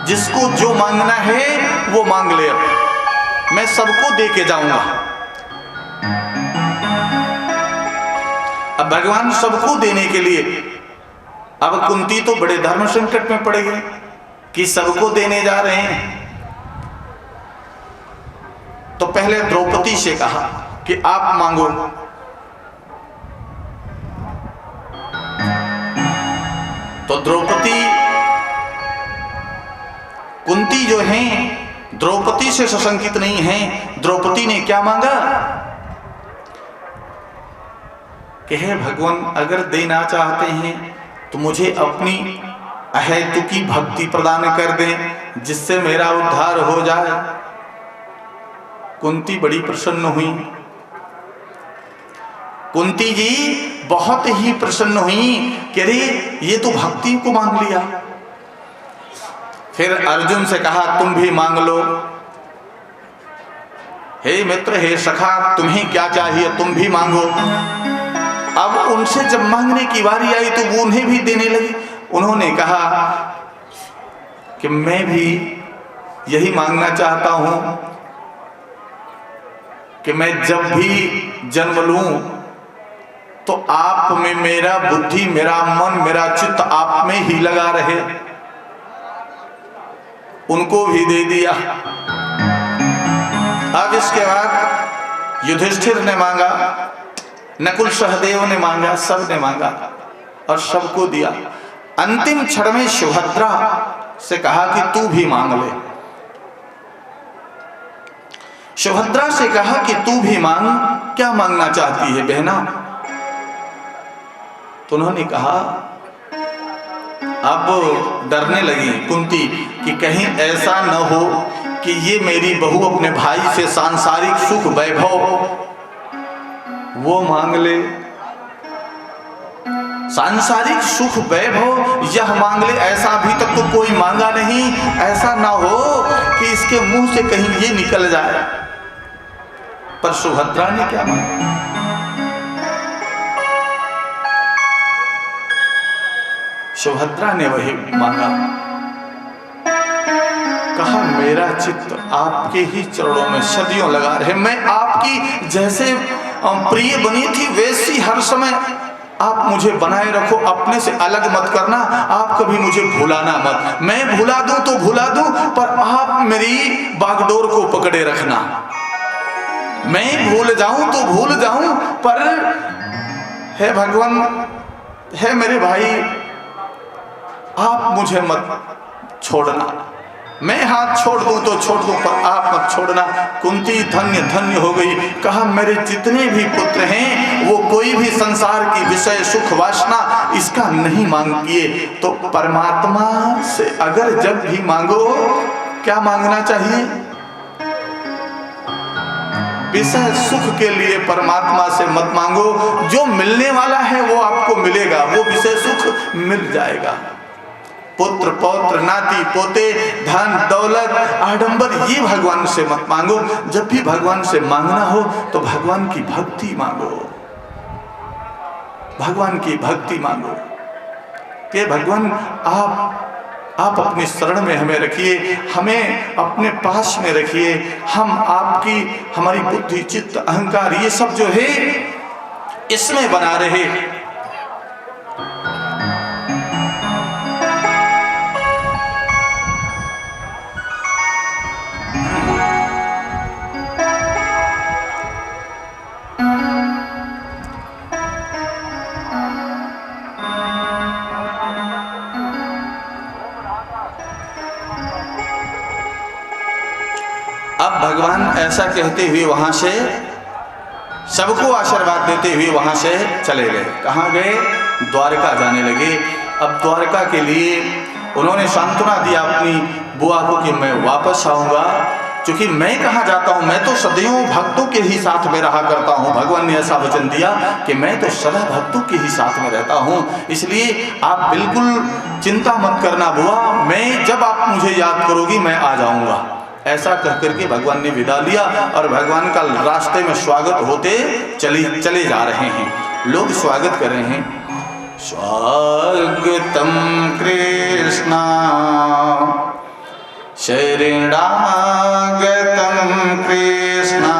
जिसको जो मांगना है वो मांग ले, अब मैं सबको दे के जाऊंगा। अब भगवान सबको देने के लिए, अब कुंती तो बड़े धर्म संकट में पड़ गए कि सबको देने जा रहे हैं। तो पहले द्रौपदी से कहा कि आप मांगो। तो द्रौपदी, कुंती जो हैं द्रौपदी से सशंकित नहीं हैं। द्रौपदी ने क्या मांगा कि हे भगवान, अगर देना चाहते हैं तो मुझे अपनी अहेतुकी भक्ति प्रदान कर दें जिससे मेरा उद्धार हो जाए। कुंती बड़ी प्रसन्न हुई। कुंती जी बहुत ही प्रसन्न हुई कि अरे ये तो भक्ति को मांग लिया। फिर अर्जुन से कहा तुम भी मांग लो। हे मित्र, हे सखा, तुम्हें क्या चाहिए, तुम भी मांगो। अब उनसे जब मांगने की बारी आई तो वो उन्हें भी देने लगी। उन्होंने कहा कि मैं भी यही मांगना चाहता हूं कि मैं जब भी जन्म लूं तो आप में मेरा बुद्धि, मेरा मन, मेरा चित्त आप में ही लगा रहे। उनको भी दे दिया। अब इसके बाद युधिष्ठिर ने मांगा, नकुल सहदेव ने मांगा, सब ने मांगा और सबको दिया। अंतिम क्षण में सुभद्रा से कहा कि तू भी मांग ले। सुभद्रा से कहा कि तू भी मांग, क्या मांगना चाहती है बहना? तो उन्होंने कहा, अब डरने लगी कुंती कि कहीं ऐसा न हो कि ये मेरी बहू अपने भाई से सांसारिक सुख वैभव वो मांग ले, सांसारिक सुख वैभव यह मांग ले। ऐसा अभी तक तो कोई मांगा नहीं, ऐसा ना हो कि इसके मुंह से कहीं ये निकल जाए। पर सुभद्रा ने क्या मांगा? सुभद्रा ने वही मांगा। कहा मेरा चित्त आपके ही चरणों में सदियों लगा रहे। मैं आपकी जैसे प्रिय बनी थी वैसी हर समय आप मुझे बनाए रखो, अपने से अलग मत करना, आप कभी मुझे भुलाना मत। मैं भुला दूं तो भुला दूं, पर आप मेरी बागडोर को पकड़े रखना। मैं भूल जाऊं तो भूल जाऊं, पर हे भगवान, हे मेरे भाई, आप मुझे मत छोड़ना। मैं हाथ छोड़ दूं तो छोड़ दूं, पर आप मत छोड़ना। कुंती धन्य धन्य हो गई। कहा मेरे जितने भी पुत्र हैं वो कोई भी संसार की विषय सुख वासना इसका नहीं मांगिए। तो परमात्मा से अगर जब भी मांगो, क्या मांगना चाहिए? विषय सुख के लिए परमात्मा से मत मांगो। जो मिलने वाला है वो आपको मिलेगा, वो विषय सुख मिल जाएगा। पुत्र पौत्र नाती पोते धन दौलत आडंबर ये भगवान से मत मांगो। जब भी भगवान से मांगना हो तो भगवान की भक्ति मांगो, भगवान की भक्ति मांगो कि भगवान आप अपनी शरण में हमें रखिए, हमें अपने पास में रखिए। हम आपकी हमारी बुद्धि चित्त अहंकार ये सब जो है इसमें बना रहे। अब भगवान ऐसा कहते हुए वहां से सबको आशीर्वाद देते हुए वहां से चले गए। कहाँ गए? द्वारका जाने लगे। अब द्वारका के लिए उन्होंने सांत्वना दिया अपनी बुआ को कि मैं वापस आऊंगा, क्योंकि मैं कहाँ जाता हूँ, मैं तो सदैव भक्तों के ही साथ में रहा करता हूँ। भगवान ने ऐसा वचन दिया कि मैं तो सदा भक्तों के ही साथ में रहता हूँ, इसलिए आप बिल्कुल चिंता मत करना बुआ, मैं जब आप मुझे याद करोगी मैं आ जाऊंगा। ऐसा कह करके भगवान ने विदा लिया और भगवान का रास्ते में स्वागत होते चले जा रहे हैं। लोग स्वागत कर रहे हैं। स्वागतम कृष्णा शरणागतम कृष्णा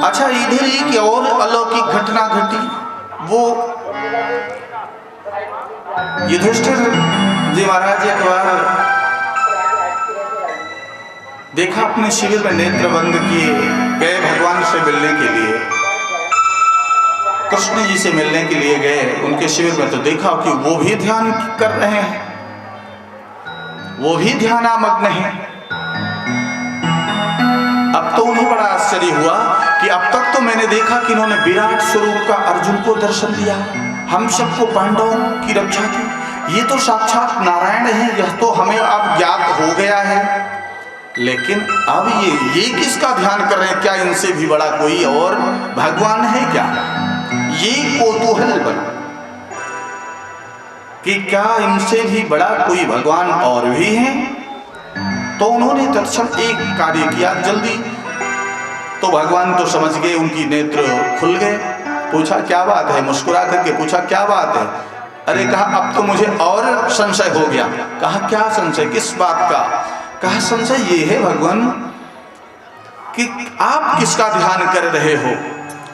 अच्छा इधर एक और अलौकिक घटना घटी। वो युधिष्ठिर जी महाराज एक बार देखा अपने शिविर में नेत्र बंद किए गए, भगवान से मिलने के लिए, कृष्ण जी से मिलने के लिए गए उनके शिविर में, तो देखा कि वो भी ध्यान कर रहे हैं, वो भी ध्यानामग्न हैं। अब तो उन्हें बड़ा आश्चर्य हुआ कि अब तक तो मैंने देखा कि इन्होंने विराट स्वरूप का अर्जुन को दर्शन दिया, हम सबको पांडवों की रक्षा की, ये तो साक्षात नारायण है, यह तो हमें अब ज्ञात हो गया है, लेकिन अब ये किसका ध्यान कर रहे हैं? क्या इनसे भी बड़ा कोई और भगवान है क्या? ये कौतूहल बना कि क्या इनसे भी बड़ा कोई भगवान और भी है? तो उन्होंने तत्क्षण एक कार्य किया जल्दी। तो भगवान तो समझ गए, उनकी नेत्र खुल गए। पूछा क्या बात है? मुस्कुरा करके पूछा क्या बात है? अरे कहा अब तो मुझे और संशय हो गया। कहा क्या संशय, किस बात का? कहा संशय ये है भगवान कि आप किसका ध्यान कर रहे हो,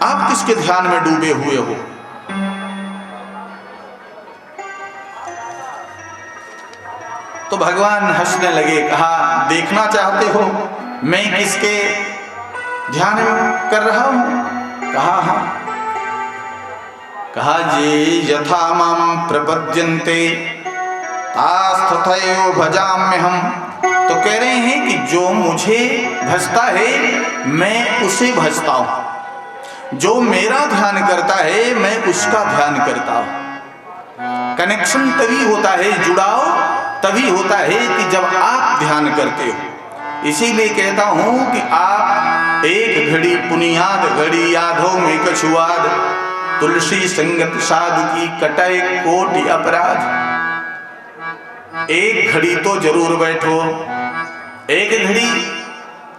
आप किसके ध्यान में डूबे हुए हो? तो भगवान हंसने लगे। कहा देखना चाहते हो मैं किसके ध्यान में कर रहा हूं? कहा हाँ। कहा ये यथा माम प्रपद्यन्ते तास्तथैव भजाम्यहम्। तो कह रहे हैं कि जो मुझे भजता है मैं उसे भजता हूं, जो मेरा ध्यान करता है मैं उसका ध्यान करता हूं। कनेक्शन तभी होता है, जुड़ाव तभी होता है कि जब आप ध्यान करते हो। इसीलिए कहता हूं कि आप एक घड़ी पुनियाद घड़ी यादों में कछुआद, तुलसी संगत साधु की कटाई कोटि अपराध। एक घड़ी तो जरूर बैठो, एक घड़ी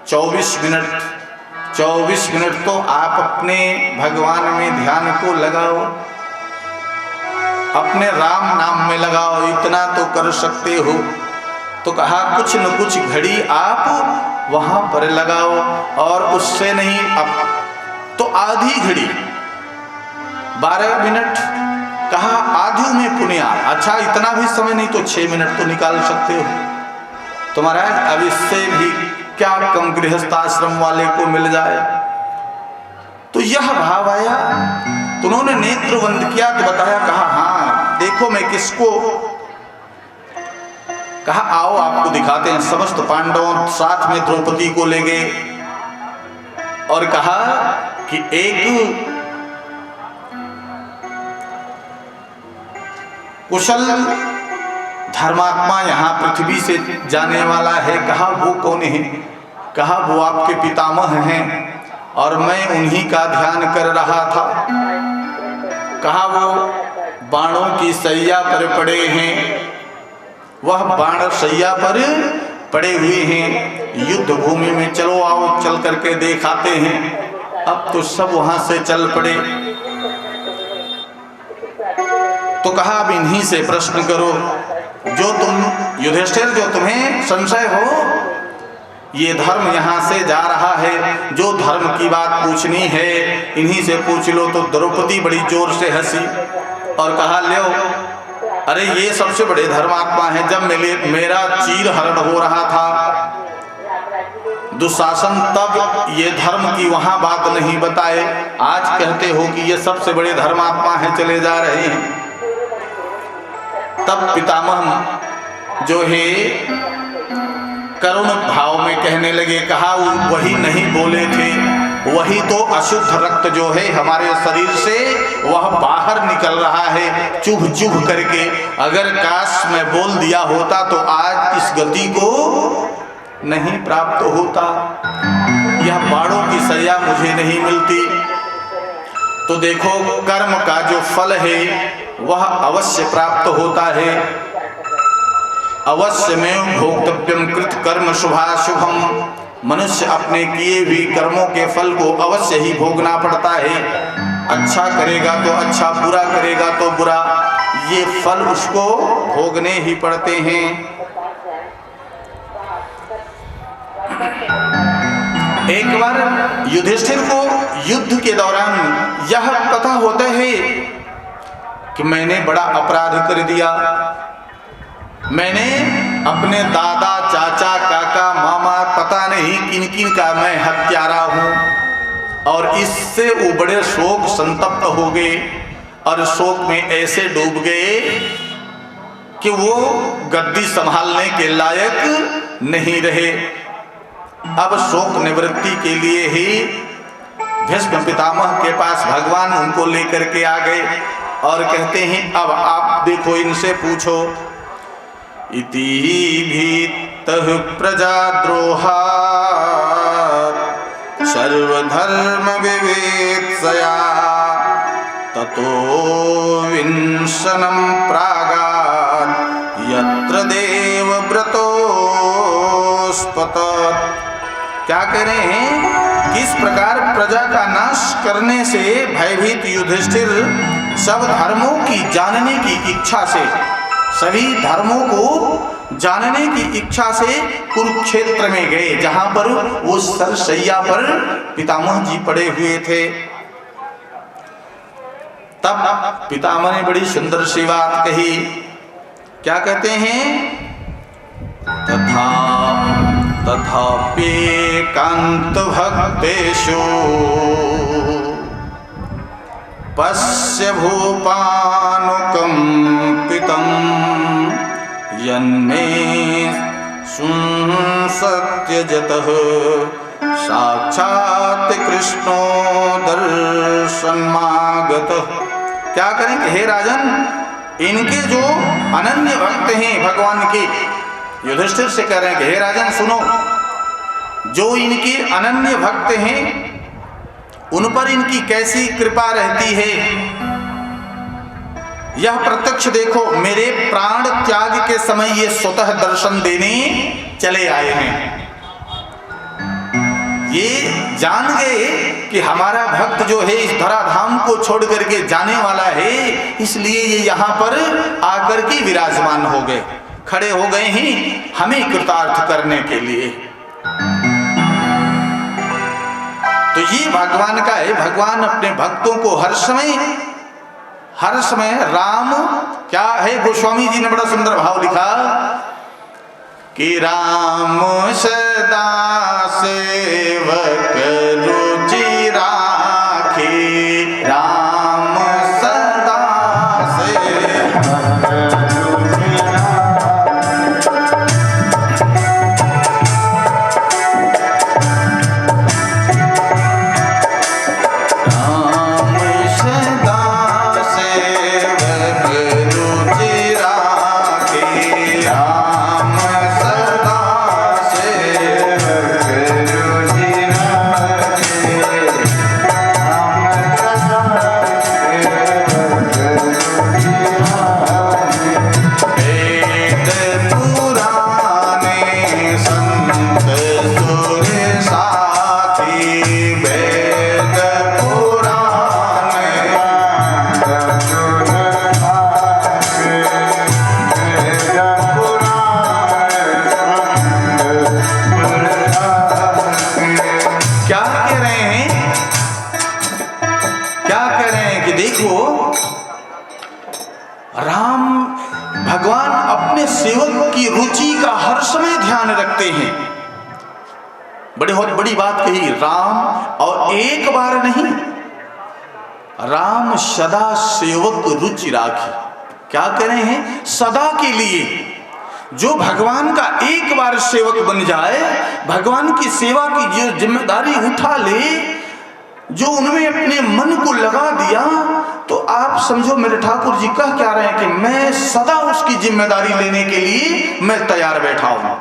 24 मिनट, 24 मिनट तो आप अपने भगवान में ध्यान को लगाओ, अपने राम नाम में लगाओ, इतना तो कर सकते हो। तो कहा कुछ न कुछ घड़ी आप वहां पर लगाओ, और उससे नहीं अब तो आधी घड़ी 12 मिनट। कहा आधु में पुण्य। अच्छा इतना भी समय नहीं तो 6 मिनट तो निकाल सकते हो। तो महाराज अब इससे भी क्या कम गृहस्थ आश्रम वाले को मिल जाए। तो यह भाव आया, तो उन्होंने नेत्र बंद किया तो बताया। कहा हाँ देखो मैं किसको। कहा आओ आपको दिखाते हैं। समस्त पांडवों साथ में द्रौपदी को ले गए और कहा कि एक कुशल धर्मात्मा यहाँ पृथ्वी से जाने वाला है। कहा वो कौन है? कहा वो आपके पितामह हैं और मैं उन्हीं का ध्यान कर रहा था। कहा वो बाणों की सैया पर पड़े हैं, वह बाण सैया पर पड़े हुए हैं युद्ध भूमि में। चलो आओ चल करके दिखाते हैं। अब तो सब वहां से चल पड़े। तो कहा अब इन्हीं से प्रश्न करो, जो तुम युधिष्ठिर जो तुम्हें संशय हो, ये धर्म यहाँ से जा रहा है, जो धर्म की बात पूछनी है इन्हीं से पूछ लो। तो द्रौपदी बड़ी जोर से हंसी और कहा लो अरे ये सबसे बड़े धर्मात्मा हैं। जब मेरा चीर हरण हो रहा था दुशासन, तब ये धर्म की वहां बात नहीं बताए, आज कहते हो कि ये सबसे बड़े धर्मात्मा हैं, चले जा रहे हैं। तब पितामह जो है करुण भाव में कहने लगे। कहा वही नहीं बोले थे, वही तो अशुद्ध रक्त जो है हमारे शरीर से वह बाहर निकल रहा है चुभ चुभ करके। अगर काश मैं बोल दिया होता तो आज इस गति को नहीं प्राप्त होता, यह बाणों की सजा मुझे नहीं मिलती। तो देखो कर्म का जो फल है वह अवश्य प्राप्त होता है। अवश्य में भोक्तव्यम कृत कर्म शुभाशुभम। मनुष्य अपने किए हुए कर्मों के फल को अवश्य ही भोगना पड़ता है। अच्छा करेगा तो अच्छा, बुरा करेगा तो बुरा, ये फल उसको भोगने ही पड़ते हैं। एक बार युधिष्ठिर को युद्ध के दौरान यह पता होता है कि मैंने बड़ा अपराध कर दिया, मैंने अपने दादा चाचा काका मामा पता नहीं किन किन का मैं हत्यारा हूं। और इससे वो बड़े शोक संतप्त हो गए और शोक में ऐसे डूब गए कि वो गद्दी संभालने के लायक नहीं रहे। अब शोक निवृत्ति के लिए ही भीष्म पितामह के पास भगवान उनको लेकर के आ गए और कहते हैं अब आप देखो इनसे पूछो। इति भीतः प्रजाद्रोहात् सर्वधर्म विवेत्सया ततो विंशनं प्रागात् यत्र देवव्रतोस्पतत्। क्या कह रहे हैं कि इस प्रकार प्रजा का नाश करने से भयभीत युधिष्ठिर सब धर्मों की जानने की इच्छा से, सभी धर्मों को जानने की इच्छा से कुरुक्षेत्र में गए, जहां पर वो सरसैया पर पितामह जी पड़े हुए थे। तब पितामह ने बड़ी सुंदर सी बात कही। क्या कहते हैं? तथाप्येकान्त भक्तेषु पश्य भूपानुकम्पितं यन्मे सत्यजतः साक्षात् कृष्णो दर्शनमागतः। क्या करेंगे हे राजन, इनके जो अनन्य भक्त हैं भगवान के, युधिष्ठिर से कह रहे हैं कि हे राजन सुनो, जो इनके अनन्य भक्त हैं उन पर इनकी कैसी कृपा रहती है, यह प्रत्यक्ष देखो। मेरे प्राण त्याग के समय ये स्वतः दर्शन देने चले आए हैं। ये जान गए कि हमारा भक्त जो है इस धराधाम को छोड़ करके जाने वाला है, इसलिए ये यहाँ पर आकर के विराजमान हो गए, खड़े हो गए हैं हमें कृतार्थ करने के लिए। तो ये भगवान का है। भगवान अपने भक्तों को हर समय राम क्या है, गोस्वामी जी ने बड़ा सुंदर भाव लिखा कि राम सदा सेवक रुचि राखे, राम सदा सेवक रुचि बड़ी बात कही राम, और एक बार नहीं, राम सदा सेवक रुचि राखी। क्या कह रहे हैं? सदा के लिए जो भगवान का एक बार सेवक बन जाए, भगवान की सेवा की जो जिम्मेदारी उठा ले, जो उनमें अपने मन को लगा दिया, तो आप समझो मेरे ठाकुर जी कह क्या रहे हैं कि मैं सदा उसकी जिम्मेदारी लेने के लिए मैं तैयार बैठा हूं।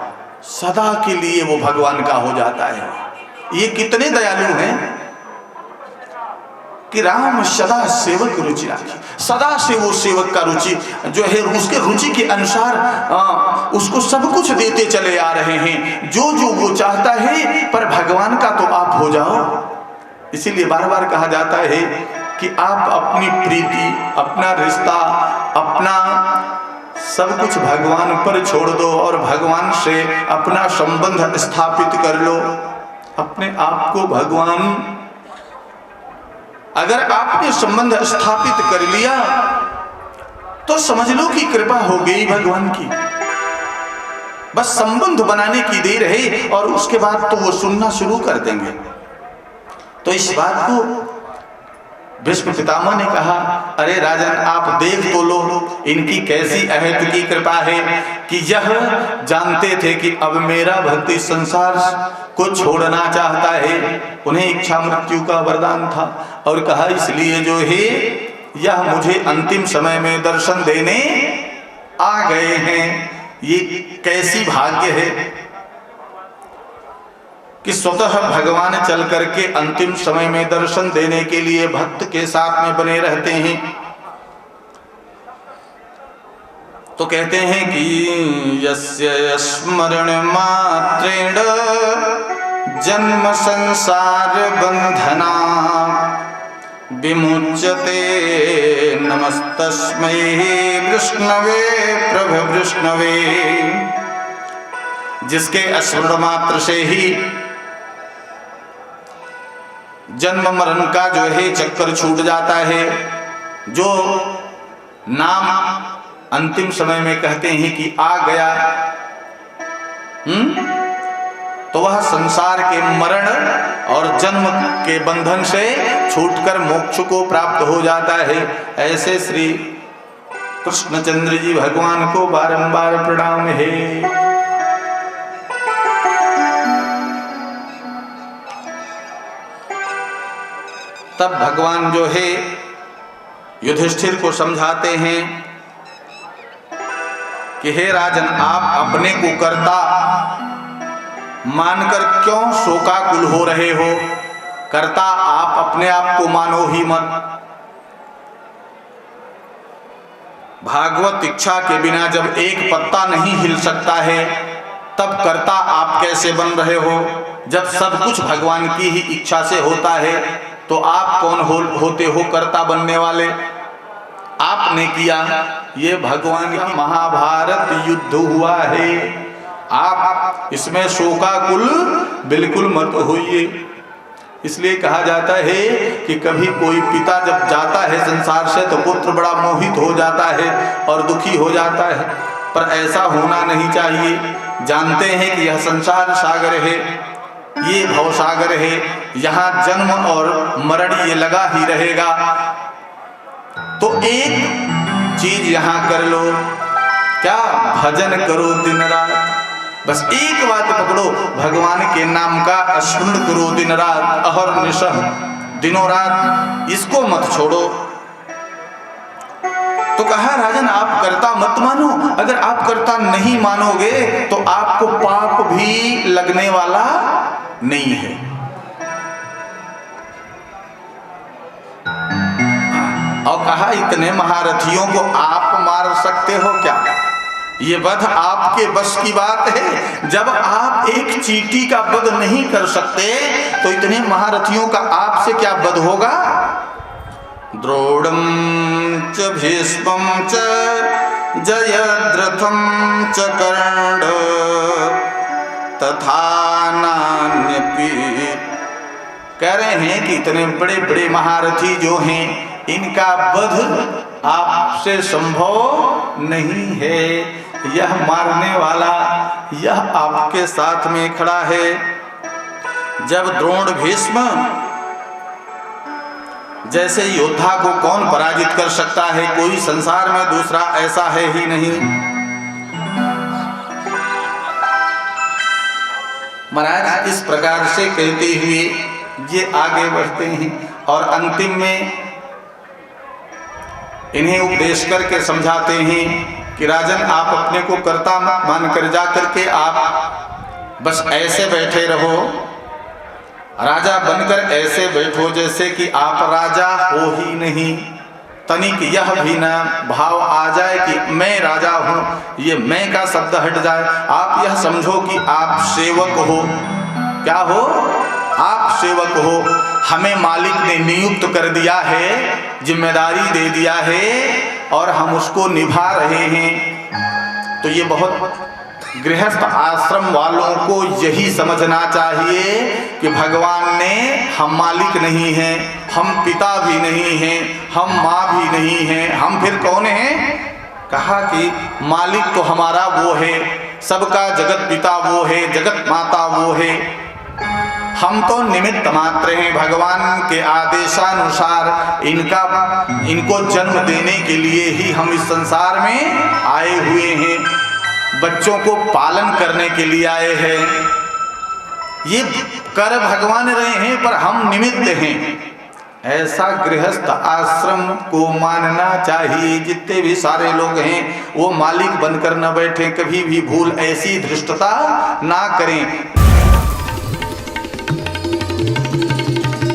सदा के लिए वो भगवान का हो जाता है। ये कितने दयालु हैं कि राम सदा सेवक रुचि राखी, सदा से वो सेवक का रुचि जो है उसके रुचि के अनुसार उसको सब कुछ देते चले आ रहे हैं, जो जो वो चाहता है। पर भगवान का तो आप हो जाओ। इसीलिए बार बार कहा जाता है कि आप अपनी प्रीति, अपना रिश्ता, अपना सब कुछ भगवान पर छोड़ दो और भगवान से अपना संबंध स्थापित कर लो। अपने आप को भगवान, अगर आपने संबंध स्थापित कर लिया तो समझ लो कि कृपा हो गई भगवान की। बस संबंध बनाने की देर है और उसके बाद तो वो सुनना शुरू कर देंगे। तो इस बात को भीष्म पितामह ने कहा, अरे राजन आप देख तो लो इनकी कैसी अहद की कृपा है कि यह जानते थे कि अब मेरा भक्त इस संसार को छोड़ना चाहता है। उन्हें इच्छा मृत्यु का वरदान था और कहा इसलिए जो है यह मुझे अंतिम समय में दर्शन देने आ गए हैं। ये कैसी भाग्य है कि स्वतः भगवान चल करके अंतिम समय में दर्शन देने के लिए भक्त के साथ में बने रहते हैं। तो कहते हैं कि यस्य स्मरण मात्रेण जन्म संसार बंधना विमुच्यते नमस्तस्मै विष्णवे प्रभ विष्णवे। जिसके स्मरण मात्र से ही जन्म मरण का जो है चक्कर छूट जाता है, जो नाम अंतिम समय में कहते हैं कि आ गया, तो वह संसार के मरण और जन्म के बंधन से छूटकर मोक्ष को प्राप्त हो जाता है। ऐसे श्री कृष्णचंद्र जी भगवान को बारंबार प्रणाम है। तब भगवान जो है युधिष्ठिर को समझाते हैं कि हे राजन, आप अपने को कर्ता मानकर क्यों शोकाकुल हो रहे हो? कर्ता आप अपने आप को मानो ही मत। भागवत इच्छा के बिना जब एक पत्ता नहीं हिल सकता है, तब कर्ता आप कैसे बन रहे हो? जब सब कुछ भगवान की ही इच्छा से होता है, तो आप कौन होते हो कर्ता बनने वाले? आपने किया। ये भगवान की महाभारत युद्ध हुआ है, आप इसमें शोकाकुल बिल्कुल मत होइए। इसलिए कहा जाता है कि कभी कोई पिता जब जाता है संसार से तो पुत्र बड़ा मोहित हो जाता है और दुखी हो जाता है, पर ऐसा होना नहीं चाहिए। जानते हैं कि यह संसार सागर है, ये भव सागर है, यहाँ जन्म और मरण ये लगा ही रहेगा। तो एक चीज यहाँ कर लो, क्या? भजन करो दिन रात। बस एक बात पकड़ो, भगवान के नाम का स्मरण करो दिन रात, अहर्निशः दिनों रात, इसको मत छोड़ो। तो कहा राजन, आप कर्ता मत मानो। अगर आप कर्ता नहीं मानोगे तो आपको पाप भी लगने वाला नहीं है। और कहा, इतने महारथियों को आप मार सकते हो क्या? ये वध आपके बस की बात है। जब आप एक चींटी का वध नहीं कर सकते तो इतने महारथियों का आपसे क्या वध होगा? द्रोणं च भीष्मं च जयद्रथं च कर्ण तथा नान्यपि। कह रहे हैं कि इतने बड़े बड़े महारथी जो हैं, इनका वध आपसे संभव नहीं है। यह मारने वाला यह आपके साथ में खड़ा है। जब द्रोण भीष्म जैसे योद्धा को कौन पराजित कर सकता है? कोई संसार में दूसरा ऐसा है ही नहीं। महाराज इस प्रकार से कहते हुए ये आगे बढ़ते हैं और अंतिम में इन्हें उपदेश करके समझाते हैं कि राजन, आप अपने को कर्ता मान कर जा करके आप बस ऐसे बैठे रहो, राजा बनकर ऐसे बैठो जैसे कि आप राजा हो ही नहीं। तनिक यह भी ना भाव आ जाए कि मैं राजा हूं, ये मैं का शब्द हट जाए। आप यह समझो कि आप सेवक हो। क्या हो? आप सेवक हो। हमें मालिक ने नियुक्त कर दिया है, जिम्मेदारी दे दिया है और हम उसको निभा रहे हैं। तो ये बहुत गृहस्थ आश्रम वालों को यही समझना चाहिए कि भगवान ने, हम मालिक नहीं हैं, हम पिता भी नहीं हैं, हम माँ भी नहीं हैं, हम फिर कौन हैं? कहा कि मालिक तो हमारा वो है, सबका जगत पिता वो है, जगत माता वो है, हम तो निमित्त मात्र हैं। भगवान के आदेशानुसार इनको जन्म देने के लिए ही हम इस संसार में आए हुए हैं, बच्चों को पालन करने के लिए आए हैं। ये कर भगवान रहे हैं पर हम निमित्त हैं। ऐसा गृहस्थ आश्रम को मानना चाहिए। जितने भी सारे लोग हैं वो मालिक बनकर न बैठे, कभी भी भूल ऐसी धृष्टता ना करें।